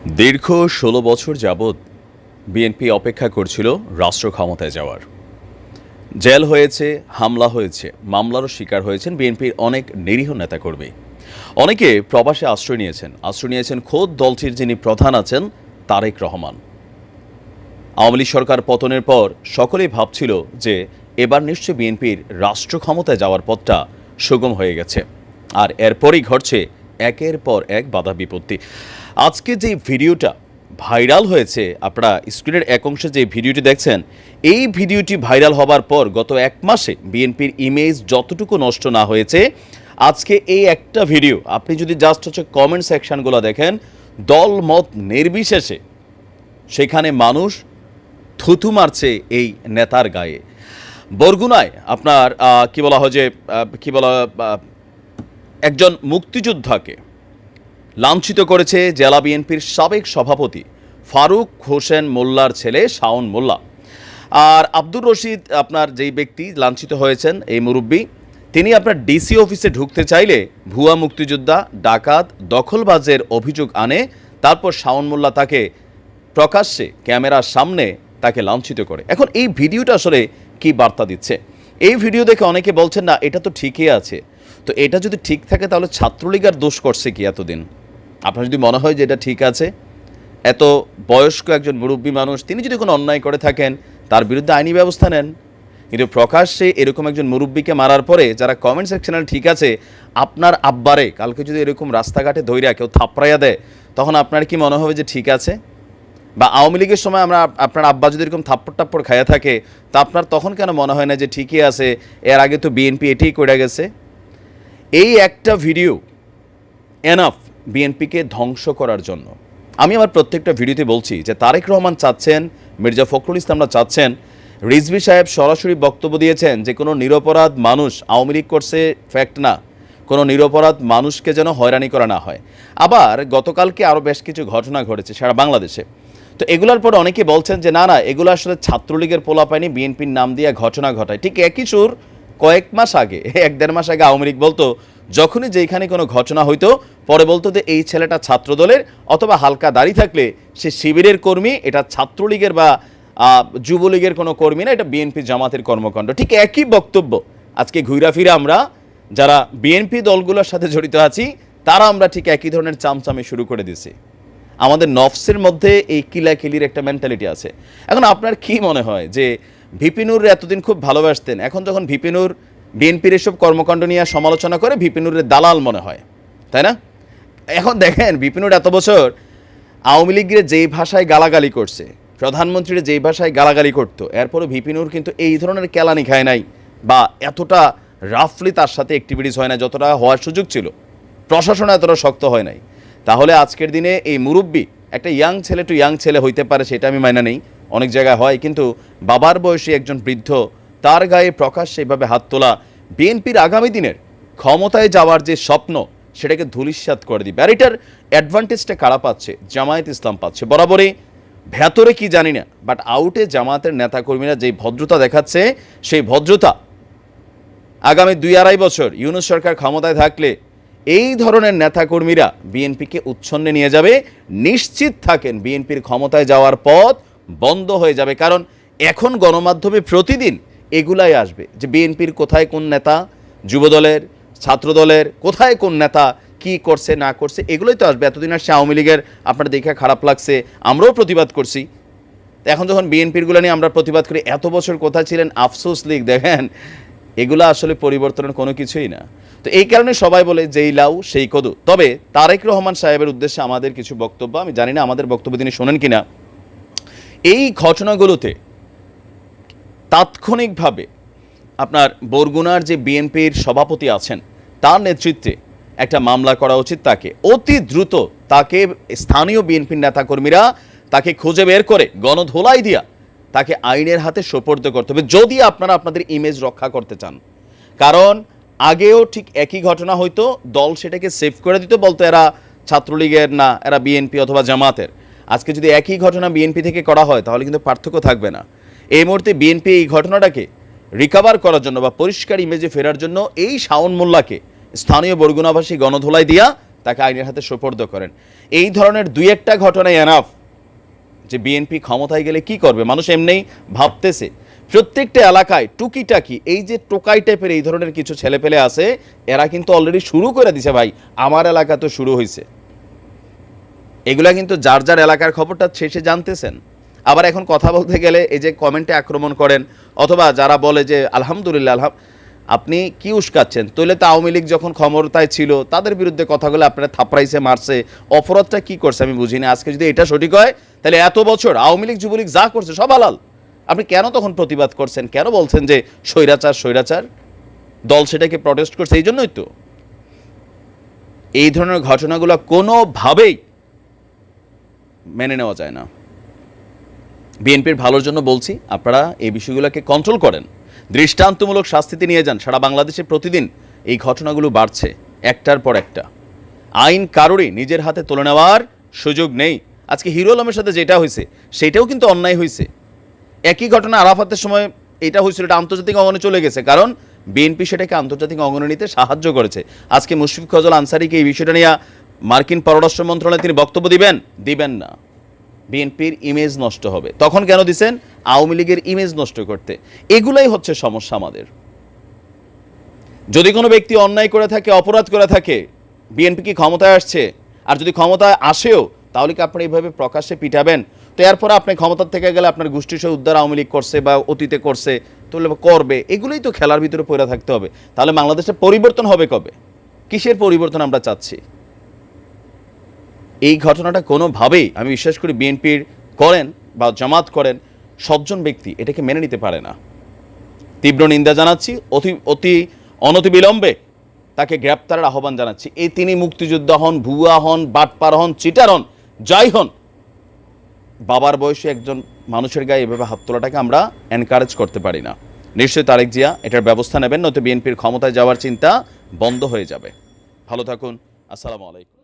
দীর্ঘ ১৬ বছর যাবৎ বিএনপি অপেক্ষা করছিল রাষ্ট্র ক্ষমতায় যাওয়ার। জেল হয়েছে, হামলা হয়েছে, মামলারও শিকার হয়েছেন বিএনপির অনেক নিরীহ নেতাকর্মী। অনেকে প্রবাসে আশ্রয় নিয়েছেন খোদ দলটির যিনি প্রধান আছেন তারেক রহমান। আওয়ামী লীগ সরকার পতনের পর সকলেই ভাবছিল যে এবার নিশ্চয়ই বিএনপির রাষ্ট্র ক্ষমতায় যাওয়ার পথটা সুগম হয়ে গেছে, আর এরপরই ঘটছে একের পর এক বাধা বিপত্তি। আজকে যে ভিডিওটা ভাইরাল হয়েছে, আপনারা স্ক্রিনের এক অংশে যে ভিডিওটি দেখছেন, এই ভিডিওটি ভাইরাল হবার পর গত এক মাসে বিএনপির ইমেজ যতটুকু নষ্ট না হয়েছে, আজকে এই একটা ভিডিও আপনি যদি জাস্ট কমেন্ট সেকশনগুলো দেখেন, দল মত নির্বিশেষে সেখানে মানুষ থুথু মারছে এই নেতার গায়ে। বরগুনায় আপনার একজন মুক্তিযোদ্ধাকে লাঞ্ছিত করেছে জেলা বিএনপির সাবেক সভাপতি ফারুক হোসেন মোল্লার ছেলে শাওন মোল্লা। আর আব্দুর রশিদ, আপনার যেই ব্যক্তি লাঞ্ছিত হয়েছেন, এই মুরব্বী, তিনি আপনার ডিসি অফিসে ঢুকতে চাইলে ভুয়া মুক্তিযোদ্ধা, ডাকাত, দখলবাজের অভিযোগ আনে। তারপর শাওন মোল্লা তাকে প্রকাশ্যে ক্যামেরার সামনে তাকে লাঞ্ছিত করে। এখন এই ভিডিওটা আসলে কি বার্তা দিচ্ছে? এই ভিডিও দেখে অনেকে বলছেন না, এটা তো ঠিকই আছে। তো এটা যদি ঠিক থাকে তাহলে ছাত্রলীগের দোষ করছে কি এতদিন? আপনার যদি মনে হয় যে এটা ঠিক আছে, এত বয়স্ক একজন মুরব্বী মানুষ, তিনি যদি কোনো অন্যায় করে থাকেন তার বিরুদ্ধে আইনি ব্যবস্থা নেন। কিন্তু প্রকাশ্যে এরকম একজন মুরব্বীকে মারার পরে যারা কমেন্ট সেকশনে ঠিক আছে, আপনার আব্বারে কালকে যদি এরকম রাস্তাঘাটে ধইরা কেউ থাপড়াইয়া দেয়, তখন আপনার কি মনে হবে যে ঠিক আছে? বা আওয়ামী লীগের সময় আপনার আব্বা যদি এরকম থাপ্পড় টাপ্পড় খাইয়া থাকে, তা আপনার তখন কেন মনে হয় না যে ঠিকই আছে, এর আগে তো বিএনপি এটাই করে গেছে? এই একটা ভিডিও এনাফ বিএনপিকে ধ্বংস করার জন্য। আমি আমার প্রত্যেকটা ভিডিওতে বলছি যে তারেক রহমান চাচ্ছেন, মির্জা ফখরুল ইসলামরা চাচ্ছেন, রিজভী সাহেব সরাসরি বক্তব্য দিয়েছেন যে কোনো নিরপরাধ মানুষ আওয়ামী লীগ করছে ফ্যাক্ট না, কোনো নিরপরাধ মানুষকে যেন হয়রানি করা না হয়। আবার গতকালকে আরও বেশ কিছু ঘটনা ঘটেছে সারা বাংলাদেশে। তো এগুলোর পর অনেকে বলছেন যে না, এগুলো আসলে ছাত্রলীগের পোলাপাইনি বিএনপির নাম দিয়ে ঘটনা ঘটায়। ঠিক একই সুর কয়েক মাস আগে, 1-1.5 মাস আগে আওয়ামী লীগ বলতো, যখনই যেখানে কোনো ঘটনা হইতো পরে বলতো যে এই ছেলেটা ছাত্রদলের অথবা হালকা দাড়ি থাকলে সে শিবিরের কর্মী, এটা ছাত্রলীগের বা যুবলীগের কোনো কর্মী না, এটা বিএনপি জামাতের কর্মকাণ্ড। ঠিক একই বক্তব্য আজকে ঘুরা ফিরে আমরা যারা বিএনপি দলগুলোর সাথে জড়িত আছি, তারা আমরা ঠিক একই ধরনের চামচামি শুরু করে দিছি। আমাদের নফসের মধ্যে এই কিলাকিলির একটা মেন্টালিটি আছে। এখন আপনার কি মনে হয় যে ভিপিনুর এতদিন খুব ভালোবাসতেন, এখন যখন ভিপিনুর বিএনপির এসব কর্মকাণ্ড নিয়ে সমালোচনা করে ভিপিনুরের দালাল মনে হয়, তাই না? এখন দেখেন, ভিপিনুর এত বছর আওয়ামী লীগের যেই ভাষায় গালাগালি করছে, প্রধানমন্ত্রীর যেই ভাষায় গালাগালি করতো, এরপরও ভিপিনুর কিন্তু এই ধরনের কেলানি খায় নাই বা এতটা রাফলি তার সাথে অ্যাক্টিভিটিস হয় না যতটা হওয়ার সুযোগ ছিল। প্রশাসন এতটা শক্ত হয় নাই। তাহলে আজকের দিনে এই মুরব্বী একটা ইয়াং ছেলে টু ইয়াং ছেলে হইতে পারে, সেটা আমি মাইনা নেই, অনেক জায়গায় হয়, কিন্তু বাবার বয়সী একজন বৃদ্ধ, তার গায়ে প্রকাশ্যে এভাবে হাত তোলা বিএনপির আগামী দিনের ক্ষমতায় যাওয়ার যে স্বপ্ন, সেটাকে ধূলিসাৎ করে দিবে। আর এটার অ্যাডভান্টেজটা কারা পাচ্ছে? জামায়াত ইসলাম পাচ্ছে। বরাবরই ভেতরে কি জানি না, বাট আউটে জামায়াতের নেতাকর্মীরা যেই ভদ্রতা দেখাচ্ছে, সেই ভদ্রতা আগামী 2-2.5 বছর ইউনূস সরকার ক্ষমতায় থাকলে এই ধরনের নেতাকর্মীরা বিএনপিকে উচ্ছন্নে নিয়ে যাবে। নিশ্চিত থাকেন বিএনপির ক্ষমতায় যাওয়ার পথ বন্ধ হয়ে যাবে। কারণ এখন গণমাধ্যমে প্রতিদিন এগুলাই আসবে যে বিএনপির কোথায় কোন নেতা, যুবদলের, ছাত্রদলের কোথায় কোন নেতা কি করছে না করছে, এগুলোই তো আসবে। এতদিন আসছে আওয়ামী লীগের, আপনার দেখে খারাপ লাগছে, আমরাও প্রতিবাদ করছি। এখন যখন বিএনপিরগুলো নিয়ে আমরা প্রতিবাদ করি, এত বছর কোথায় ছিলেন, আফসোস লীগ, দেখেন এগুলো আসলে পরিবর্তনের কোনো কিছুই না। তো এই কারণে সবাই বলে যেই লাউ সেই কদু। তবে তারেক রহমান সাহেবের উদ্দেশ্যে আমাদের কিছু বক্তব্য, আমি জানি না আমাদের বক্তব্য তিনি শোনেন কিনা। এই ঘটনাগুলোতে তাৎক্ষণিকভাবে আপনার বরগুনার যে বিএনপির সভাপতি আছেন, তার নেতৃত্বে একটা মামলা করা উচিত। তাকে অতি দ্রুত তাকে স্থানীয় বিএনপির নেতাকর্মীরা তাকে খুঁজে বের করে গণধোলাই দিয়া তাকে আইনের হাতে সোপর্দ করতে হবে, যদি আপনারা আপনাদের ইমেজ রক্ষা করতে চান। কারণ আগেও ঠিক একই ঘটনা হইতো, দল সেটাকে সেভ করে দিত, বলতো এরা ছাত্রলীগের না, এরা বিএনপি অথবা জামাতের। আজকে যদি একই ঘটনা বিএনপি থেকে করা হয় তাহলে কিন্তু পার্থক্য থাকবে না। এই মুহূর্তে বিএনপি এই ঘটনাটাকে রিকভার করার জন্য বা পরিষ্কার ইমেজে ফেরার জন্য এই শাওন মোল্লাকে স্থানীয় বরগুনাবাসী গণধোলাই দিয়া তাকে আইনের হাতে সোপর্দ করেন। এই ধরনের দুই একটা ঘটনায় এনাফ যে বিএনপি ক্ষমতায় গেলে কি করবে। মানুষ এমনিই ভাবতেছে প্রত্যেকটা এলাকায় টুকিটাকি এই যে টোকাই টাইপের এই ধরনের কিছু ছেলেপেলে আছে, এরা কিন্তু অলরেডি শুরু করে দিছে। ভাই আমার এলাকা তো শুরু হয়েছে, এগুলা কিন্তু যার যার এলাকার খবরটা শেষে জানতেছেন। আবার এখন কথা বলতে গেলে এই যে কমেন্টে আক্রমণ করেন, অথবা যারা বলে যে আলহামদুলিল্লাহ, আপনি কি উস্কাচ্ছেন, তাহলে তো আওয়ামী লীগ যখন ক্ষমতায় ছিল তাদের বিরুদ্ধে কথাগুলো আপনারা থাপড়াইছে, মারছে, অপরাধটা কি করছে আমি বুঝি না। আজকে যদি এটা সঠিক হয় তাহলে এত বছর আওয়ামী লীগ যুবলীগ যা করছে সব হালাল। আপনি কেন তখন প্রতিবাদ করছেন, কেন বলছেন যে স্বৈরাচার স্বৈরাচার? দল সেটাকে প্রটেস্ট করছে, এই জন্যই তো। এই ধরনের ঘটনাগুলো কোনোভাবেই মেনে নেওয়া যায় না। বিএনপির ভালোর জন্য বলছি, আপনারা এই বিষয়গুলোকে কন্ট্রোল করেন, দৃষ্টান্তমূলক শাস্তিতে নিয়ে যান। সারা বাংলাদেশে প্রতিদিন এই ঘটনাগুলো বাড়ছে একটার পর একটা। আইন কারোরই নিজের হাতে তুলে নেওয়ার সুযোগ নেই। আজকে হিরো আলমের সাথে যেটা হয়েছে সেটাও কিন্তু অন্যায় হয়েছে। একই ঘটনা আরাফাতের সময় এটা হয়েছিল, এটা আন্তর্জাতিক অঙ্গনে চলে গেছে, কারণ বিএনপি সেটাকে আন্তর্জাতিক অঙ্গনে নিতে সাহায্য করেছে। আজকে মুশফিক ফজল আনসারীকে এই বিষয়টা নিয়ে মার্কিন পররাষ্ট্র মন্ত্রণালয়ে তিনি বক্তব্য দিবেন না। বিএনপির ইমেজ নষ্ট হবে। তখন কেন দিছেন? আওয়ামী লীগের ইমেজ নষ্ট করতে। এগুলাই হচ্ছে সমস্যা আমাদের। যদি কোনো ব্যক্তি অন্যায় করে থাকে, অপরাধ করে থাকে, বিএনপি কি ক্ষমতায় আসছে, আর যদি ক্ষমতায় আসেও, তাহলে কি আপনি এইভাবে প্রকাশ্যে পিটাবেন? তো এরপরে আপনি ক্ষমতার থেকে গেলে আপনার গোষ্ঠী সহ উদ্ধার আওয়ামী লীগ করছে বা অতীতে করছে, তাহলে করবে। এগুলোই তো খেলার ভিতরে পড়ে থাকতে হবে। তাহলে বাংলাদেশে পরিবর্তন হবে কবে? কিসের পরিবর্তন আমরা চাচ্ছি? এই ঘটনাটা কোনোভাবেই আমি বিশ্বাস করি বিএনপির করেন বা জামাত করেন সজ্জন ব্যক্তি এটাকে মেনে নিতে পারে না। তীব্র নিন্দা জানাচ্ছি, অতি অনতিবিলম্বে তাকে গ্রেপ্তারের আহ্বান জানাচ্ছি। এই তিনি মুক্তিযোদ্ধা হন, ভুয়া হন, বাটপার হন, চিটার হন, যাই হন, বাবার বয়সে একজন মানুষের গায়ে এভাবে হাত তোলাটাকে আমরা এনকারেজ করতে পারি না। নিশ্চয়ই তারেক জিয়া এটার ব্যবস্থা নেবেন, নয়তো বিএনপির ক্ষমতায় যাওয়ার চিন্তা বন্ধ হয়ে যাবে। ভালো থাকুন, আসসালামু আলাইকুম।